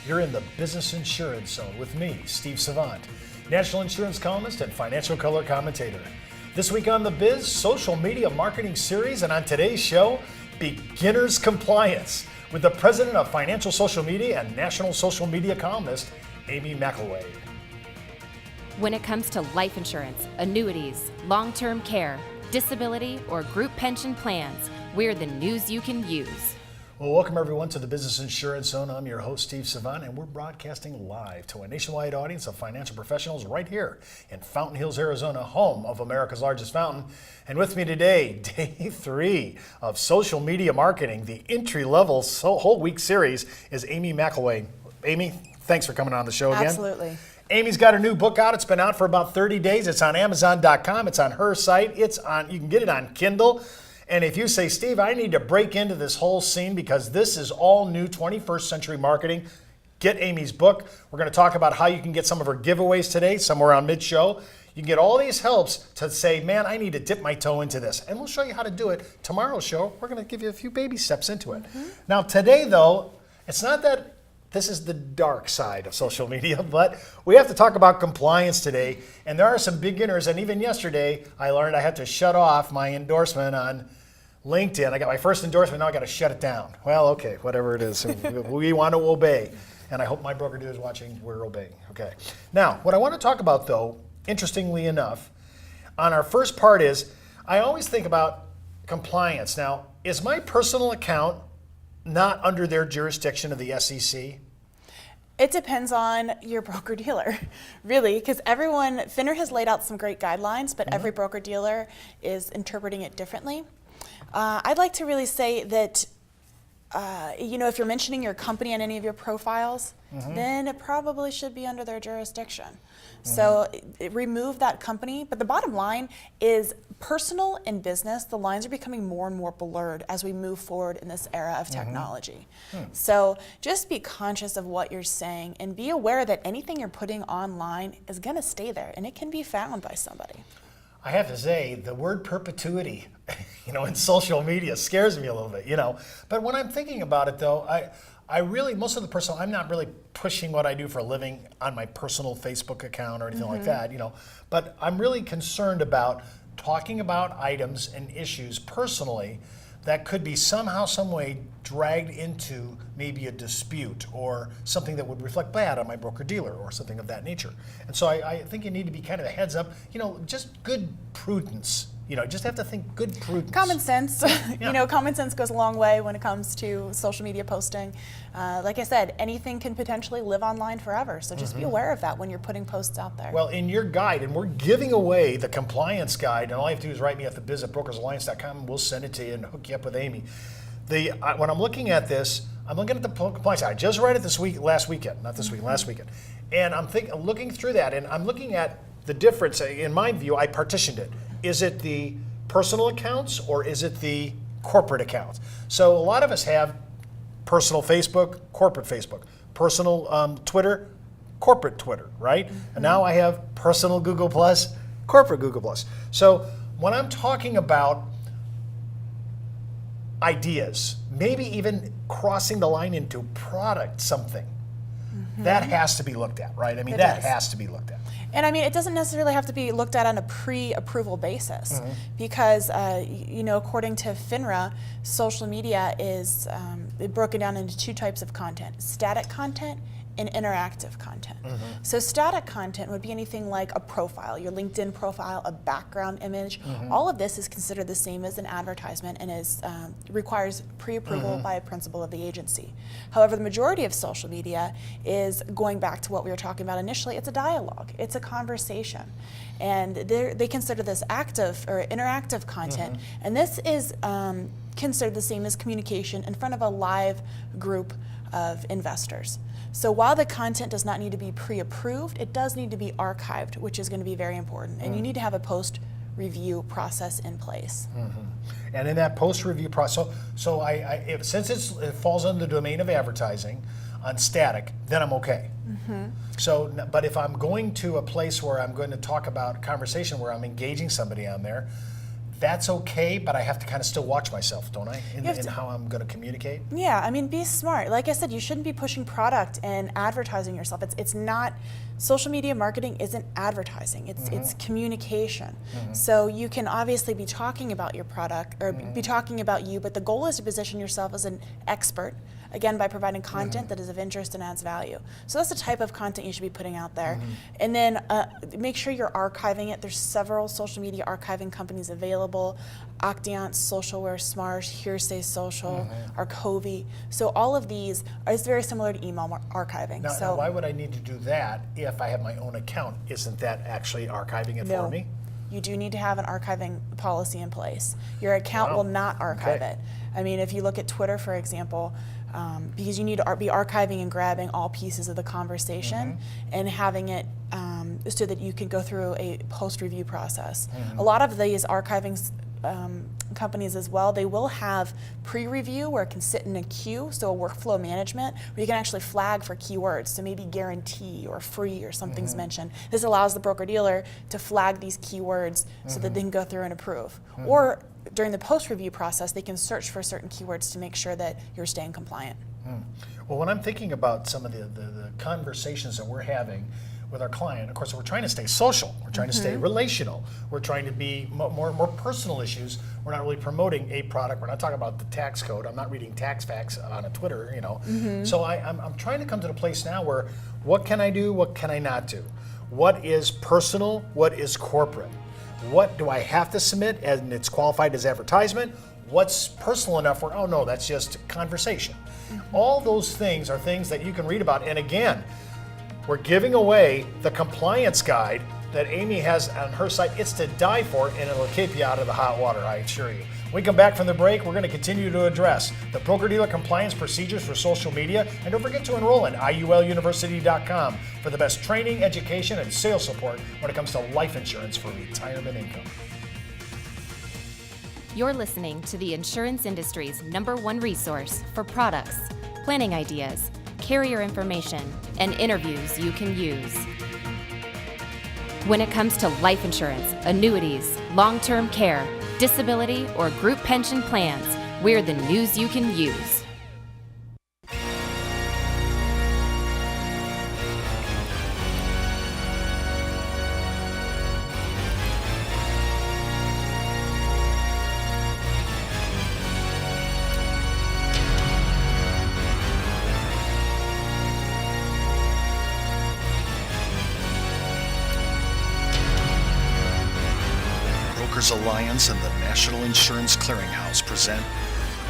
You're in the Business Insurance Zone with me, Steve Savant, national insurance columnist and financial color commentator. This week on The Biz, social media marketing series, and on today's show, beginner's compliance with the president of financial social media and national social media columnist, Amy Mcllwain. When it comes to life insurance, annuities, long-term care, disability, or group pension plans, we're the news you can use. Well, welcome everyone to the Business Insurance Zone. I'm your host, Steve Savant, and we're broadcasting live to a nationwide audience of financial professionals right here in Fountain Hills, Arizona, home of America's largest fountain. And with me today, day 3 of social media marketing, the entry-level whole week series, is Amy Mcllwain. Amy, thanks for coming on the show again. Absolutely. Amy's got her new book out. It's been out for about 30 days. It's on Amazon.com. It's on her site. You can get it on Kindle. And if you say, Steve, I need to break into this whole scene because this is all new 21st century marketing, get Amy's book. We're going to talk about how you can get some of her giveaways today, somewhere around mid-show. You can get all these helps to say, man, I need to dip my toe into this. And we'll show you how to do it. Tomorrow's show, we're going to give you a few baby steps into it. Now, today, though, it's not that this is the dark side of social media, but we have to talk about compliance today. And there are some beginners, and even yesterday, I learned I had to shut off my endorsement on LinkedIn. I got my first endorsement, now I got to shut it down. Well, okay, whatever it is. We want to obey. And I hope my broker dealer is watching. We're obeying. Okay. Now, what I want to talk about, though, interestingly enough, on our first part is, I always think about compliance. Now, is my personal account not under their jurisdiction of the SEC? It depends on your broker dealer, really, because FINRA has laid out some great guidelines, but every broker dealer is interpreting it differently. I'd like to really say that, if you're mentioning your company on any of your profiles, then it probably should be under their jurisdiction. So remove that company. But the bottom line is personal and business, the lines are becoming more and more blurred as we move forward in this era of technology. So just be conscious of what you're saying and be aware that anything you're putting online is going to stay there and it can be found by somebody. I have to say, the word perpetuity, in social media scares me a little bit, But when I'm thinking about it, though, I really, most of the personal, I'm not really pushing what I do for a living on my personal Facebook account or anything like that, But I'm really concerned about talking about items and issues personally that could be somehow, some way dragged into maybe a dispute or something that would reflect bad on my broker dealer or something of that nature. And so I think you need to be kind of a heads up, just good prudence. Just have to think good prudence. Common sense. Common sense goes a long way when it comes to social media posting. Like I said, anything can potentially live online forever. So just be aware of that when you're putting posts out there. Well, in your guide, and we're giving away the compliance guide, and all you have to do is write me at thebiz@brokersalliance.com, and we'll send it to you and hook you up with Amy. When I'm looking at this, I'm looking at the compliance guide. I just read it last weekend, last weekend. And I'm looking through that, and I'm looking at the difference. In my view, I partitioned it. Is it the personal accounts or is it the corporate accounts? So a lot of us have personal Facebook, corporate Facebook, personal Twitter, corporate Twitter, right? And now I have personal Google Plus, corporate Google Plus. So when I'm talking about ideas, maybe even crossing the line into product something, that has to be looked at, right? That has to be looked at. And it doesn't necessarily have to be looked at on a pre-approval basis because, according to FINRA, social media is broken down into 2 types of content: static content and interactive content. So static content would be anything like a profile, your LinkedIn profile, a background image. All of this is considered the same as an advertisement and requires pre-approval by a principal of the agency. However, the majority of social media is going back to what we were talking about initially. It's a dialogue. It's a conversation. And they consider this active or interactive content. And this is considered the same as communication in front of a live group of investors. So while the content does not need to be pre-approved, it does need to be archived, which is going to be very important. And you need to have a post-review process in place. And in that post-review process, since it falls under the domain of advertising on static, then I'm okay. So, but if I'm going to a place where I'm going to talk about conversation where I'm engaging somebody on there, that's okay, but I have to kind of still watch myself, don't I, in how I'm going to communicate? Yeah, I mean, be smart. Like I said, you shouldn't be pushing product and advertising yourself. It's not, social media marketing isn't advertising, it's communication. So you can obviously be talking about your product or be talking about you, but the goal is to position yourself as an expert, again, by providing content that is of interest and adds value. So that's the type of content you should be putting out there. And then make sure you're archiving it. There's several social media archiving companies available. Octant, Socialware, Smart, Hearsay Social, Arcovi. So all of these is very similar to email archiving. Now, why would I need to do that if I have my own account? Isn't that actually archiving it for me? You do need to have an archiving policy in place. Your account will not archive it. I mean, if you look at Twitter, for example, because you need to be archiving and grabbing all pieces of the conversation and having it so that you can go through a post-review process. A lot of these archiving companies as well, they will have pre-review where it can sit in a queue, so a workflow management where you can actually flag for keywords, so maybe guarantee or free or something's mentioned. This allows the broker-dealer to flag these keywords so that they can go through and approve. Or during the post-review process, they can search for certain keywords to make sure that you're staying compliant. Well, when I'm thinking about some of the conversations that we're having with our client, of course, we're trying to stay social. We're trying to stay relational. We're trying to be more personal issues. We're not really promoting a product. We're not talking about the tax code. I'm not reading tax facts on a Twitter, you know. So I'm trying to come to the place now where what can I do? What can I not do? What is personal? What is corporate? What do I have to submit and it's qualified as advertisement? What's personal enough where, oh no, that's just conversation. All those things are things that you can read about. And again, we're giving away the compliance guide that Amy has on her site. It's to die for, and it'll keep you out of the hot water, I assure you. When we come back from the break, we're going to continue to address the broker-dealer compliance procedures for social media. And don't forget to enroll in IULUniversity.com for the best training, education, and sales support when it comes to life insurance for retirement income. You're listening to the insurance industry's #1 resource for products, planning ideas, carrier information, and interviews you can use. When it comes to life insurance, annuities, long-term care, disability, or group pension plans, we're the news you can use. Alliance and the National Insurance Clearinghouse present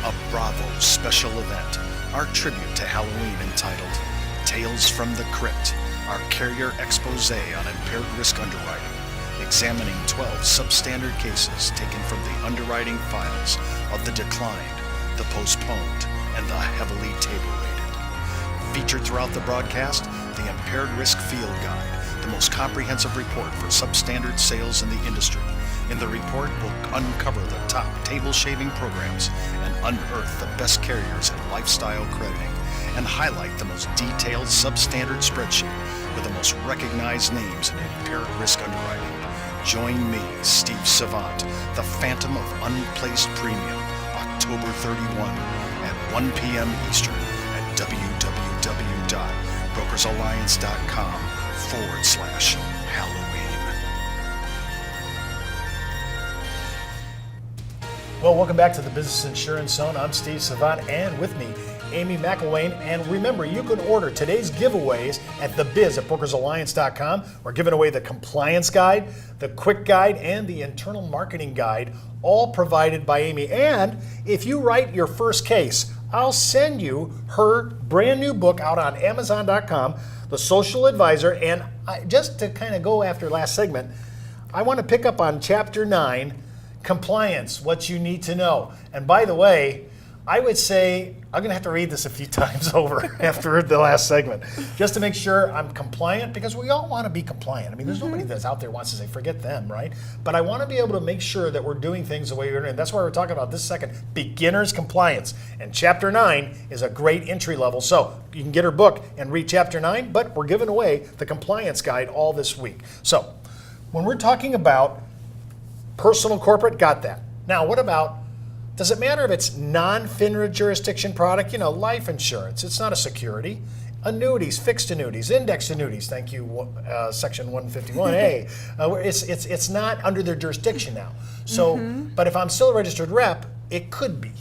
a Bravo special event, our tribute to Halloween entitled Tales from the Crypt, our carrier expose on impaired risk underwriting, examining 12 substandard cases taken from the underwriting files of the declined, the postponed, and the heavily table-rated. Featured throughout the broadcast, the Impaired Risk Field Guide, the most comprehensive report for substandard sales in the industry. In the report, we'll uncover the top table-shaving programs and unearth the best carriers in lifestyle crediting and highlight the most detailed substandard spreadsheet with the most recognized names in impaired risk underwriting. Join me, Steve Savant, the Phantom of Unplaced Premium, October 31 at 1 p.m. Eastern at www.brokersalliance.com/Halloween. Well, welcome back to the Business Insurance Zone. I'm Steve Savant, and with me, Amy Mcllwain. And remember, you can order today's giveaways at thebiz at brokersalliance.com. We're giving away the compliance guide, the quick guide, and the internal marketing guide, all provided by Amy. And if you write your first case, I'll send you her brand new book out on Amazon.com, The Social Advisor. And just to kind of go after last segment, I want to pick up on Chapter 9, Compliance, what you need to know. And by the way, I would say I'm going to have to read this a few times over after the last segment just to make sure I'm compliant, because we all want to be compliant. I mean, there's nobody that's out there wants to say, forget them, right? But I want to be able to make sure that we're doing things the way we're doing. And that's why we're talking about this second, beginner's compliance. And Chapter 9 is a great entry level. So you can get her book and read Chapter 9, but we're giving away the compliance guide all this week. So when we're talking about personal, corporate, got that. Now, what about, does it matter if it's non-FINRA jurisdiction product? You know, life insurance, it's not a security. Annuities, fixed annuities, indexed annuities, thank you, Section 151A. It's not under their jurisdiction now. So, but if I'm still a registered rep, it could be.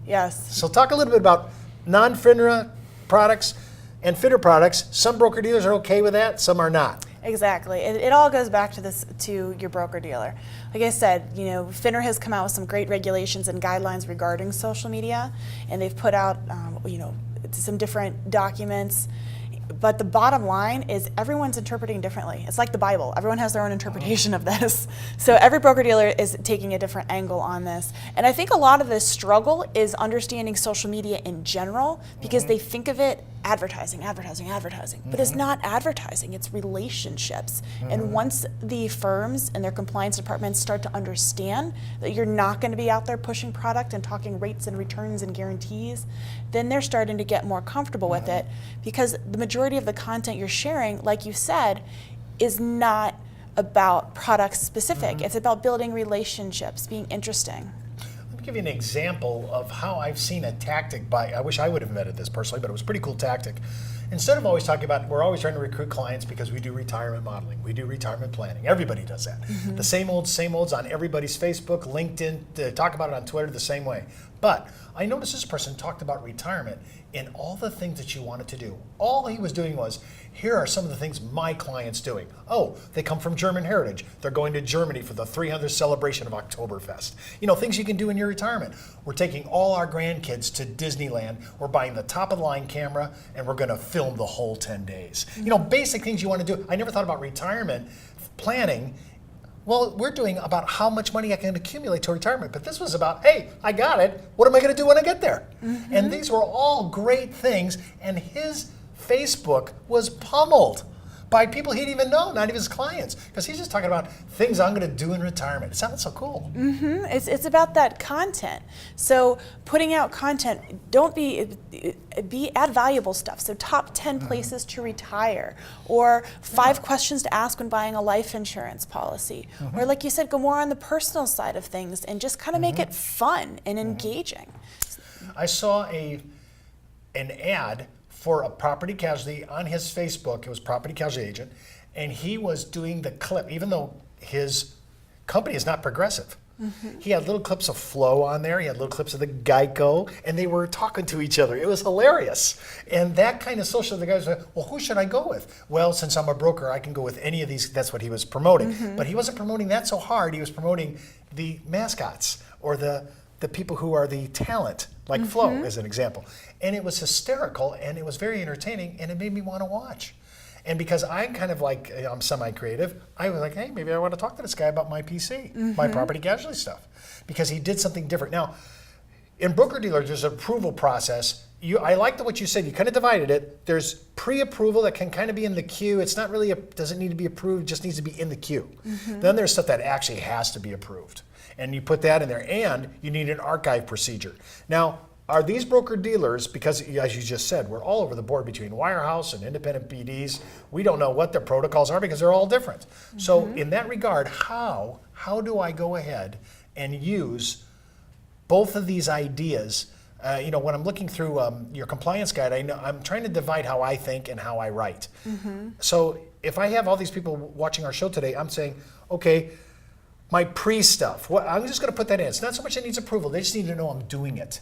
Yes. So talk a little bit about non-FINRA products and FINRA products. Some broker dealers are okay with that, some are not. Exactly. It all goes back to your broker dealer. Like I said, you know, FINRA has come out with some great regulations and guidelines regarding social media, and they've put out, you know, some different documents. But the bottom line is everyone's interpreting differently. It's like the Bible. Everyone has their own interpretation of this. So every broker dealer is taking a different angle on this. And I think a lot of the struggle is understanding social media in general because they think of it advertising. But it's not advertising, it's relationships. And once the firms and their compliance departments start to understand that you're not going to be out there pushing product and talking rates and returns and guarantees, then they're starting to get more comfortable with it, because the majority of the content you're sharing, like you said, is not about product specific. It's about building relationships, being interesting. Let me give you an example of how I've seen a tactic by, I wish I would have invented this personally, but it was a pretty cool tactic. Instead of always talking about, we're always trying to recruit clients because we do retirement modeling, we do retirement planning. Everybody does that. The same olds on everybody's Facebook, LinkedIn, they talk about it on Twitter the same way. But I noticed this person talked about retirement in all the things that you wanted to do. All he was doing was, here are some of the things my client's doing. Oh, they come from German heritage. They're going to Germany for the 300th celebration of Oktoberfest. You know, things you can do in your retirement. We're taking all our grandkids to Disneyland. We're buying the top of the line camera and we're gonna film the whole 10 days. You know, basic things you want to do. I never thought about retirement planning. Well, we're doing about how much money I can accumulate to retirement, but this was about, hey, I got it. What am I going to do when I get there? And these were all great things, and his Facebook was pummeled by people he didn't even know, not even his clients, because he's just talking about things I'm going to do in retirement. It sounds so cool. It's about that content. So putting out content, add valuable stuff. So top 10 places to retire, or 5 questions to ask when buying a life insurance policy, or like you said, go more on the personal side of things and just kind of make it fun and engaging. I saw an ad for a property casualty on his Facebook. It was Property Casualty Agent, and he was doing the clip, even though his company is not Progressive. He had little clips of Flo on there, he had little clips of the Geico, and they were talking to each other. It was hilarious. And that kind of social, the guys were, well, who should I go with? Well, since I'm a broker, I can go with any of these. That's what he was promoting. But he wasn't promoting that so hard. He was promoting the mascots, or the people who are the talent, like Flo as an example. And it was hysterical, and it was very entertaining, and it made me want to watch. And because I'm kind of like, I'm semi-creative, I was like, hey, maybe I want to talk to this guy about my PC, my property casualty stuff, because he did something different. Now, in broker-dealer, there's an approval process. I liked what you said. You kind of divided it. There's pre-approval that can kind of be in the queue. It's not really, doesn't need to be approved, just needs to be in the queue. Then there's stuff that actually has to be approved. And you put that in there, and you need an archive procedure. Now, are these broker dealers, because as you just said, we're all over the board between wirehouse and independent PDs, we don't know what their protocols are because they're all different. So in that regard, how do I go ahead and use both of these ideas? You know, when I'm looking through your compliance guide, I'm trying to divide how I think and how I write. So if I have all these people watching our show today, I'm saying, okay, my pre-stuff, I'm just going to put that in. It's not so much it needs approval. They just need to know I'm doing it.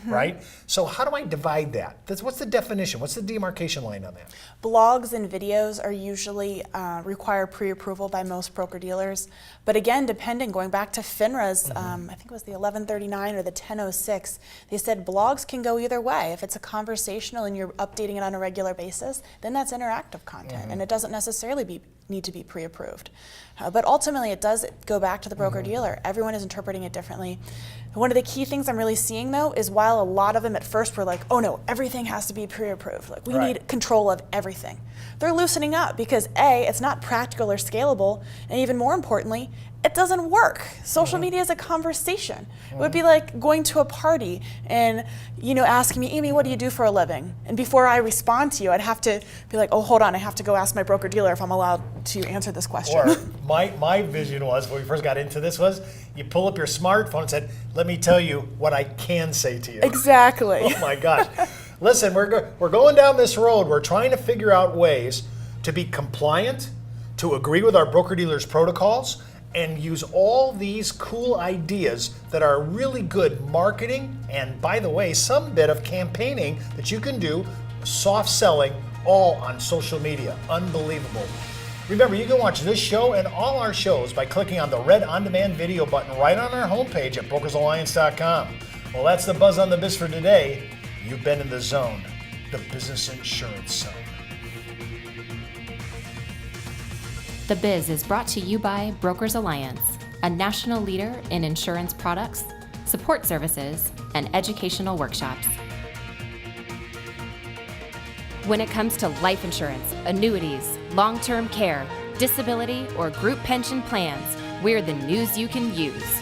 Right? So how do I divide that? What's the definition? What's the demarcation line on that? Blogs and videos are usually require pre-approval by most broker-dealers. But again, going back to FINRA's, I think it was the 1139 or the 1006, they said blogs can go either way. If it's a conversational and you're updating it on a regular basis, then that's interactive content, and it doesn't necessarily need to be pre-approved. But ultimately, it does go back to the broker-dealer. Everyone is interpreting it differently. One of the key things I'm really seeing, though, is while a lot of them at first were like, oh no, everything has to be pre-approved. Like, we need control of everything. They're loosening up because A, it's not practical or scalable, and even more importantly, it doesn't work. Social media is a conversation. It would be like going to a party and asking me, Amy, what do you do for a living? And before I respond to you, I'd have to be like, oh, hold on, I have to go ask my broker dealer if I'm allowed to answer this question. Or my vision was, when we first got into this, was you pull up your smartphone and said, let me tell you what I can say to you. Exactly. Oh my gosh. Listen, we're going down this road. We're trying to figure out ways to be compliant, to agree with our broker-dealer's protocols, and use all these cool ideas that are really good marketing and, by the way, some bit of campaigning that you can do, soft selling, all on social media. Unbelievable. Remember, you can watch this show and all our shows by clicking on the red on-demand video button right on our homepage at brokersalliance.com. Well, that's the Buzz on the Biz for today. You've been in the zone, the business insurance zone. The Biz is brought to you by Brokers Alliance, a national leader in insurance products, support services, and educational workshops. When it comes to life insurance, annuities, long-term care, disability, or group pension plans, we're the news you can use.